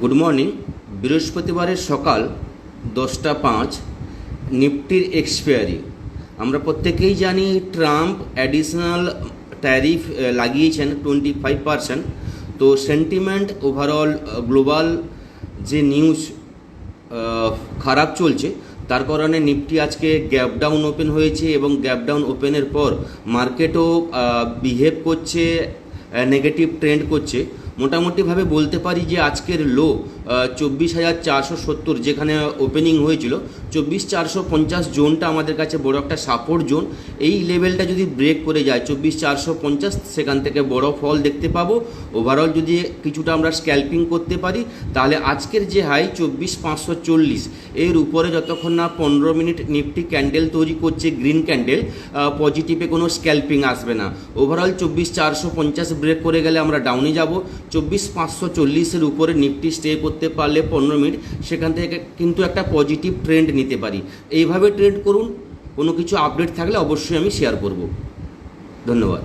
Good morning. বৃহস্পতিবারের সকাল 10টা 5, নিফটির এক্সপায়ারি। আমরা প্রত্যেকেই জানি ট্রাম্প অ্যাডিশনাল ট্যারিফ লাগিয়েছেন 25%। তো সেন্টিমেন্ট ওভারঅল গ্লোবাল যে নিউজ খারাপ চলছে, তার কারণে নিফটি আজকে গ্যাপ ডাউন ওপেন হয়েছে এবং গ্যাপ ডাউন ওপেনের পর মার্কেটও বিহেভ করছে, নেগেটিভ ট্রেন্ড করছে। মোটামুটিভাবে বলতে পারি যে আজকের লো 24,470, যেখানে ওপেনিং হয়েছিল 24,450 জোনটা আমাদের কাছে বড় একটা সাপোর্ট জোন। এই লেভেলটা যদি ব্রেক করে যায় 24,450, সেখান থেকে বড় ফল দেখতে পাবো। ওভারঅল যদি কিছুটা আমরা স্ক্যাল্পিং করতে পারি, তাহলে আজকের যে হাই 24,540, এর উপরে যতক্ষণ না 15 মিনিট নিফটি ক্যান্ডেল তৈরি করছে, গ্রিন ক্যান্ডেল, পজিটিভে কোনো স্ক্যাল্পিং আসবে না। ওভারঅল 24,450 ব্রেক করে গেলে আমরা ডাউনে যাব। 24,540-এর উপরে নিফটি স্টে করতে পারলে 15 মিনিট, সেখান থেকে কিন্তু একটা পজিটিভ ট্রেন্ড নিতে পারি। এইভাবে ট্রেড করুন। কোনো কিছু আপডেট থাকলে অবশ্যই আমি শেয়ার করব। ধন্যবাদ।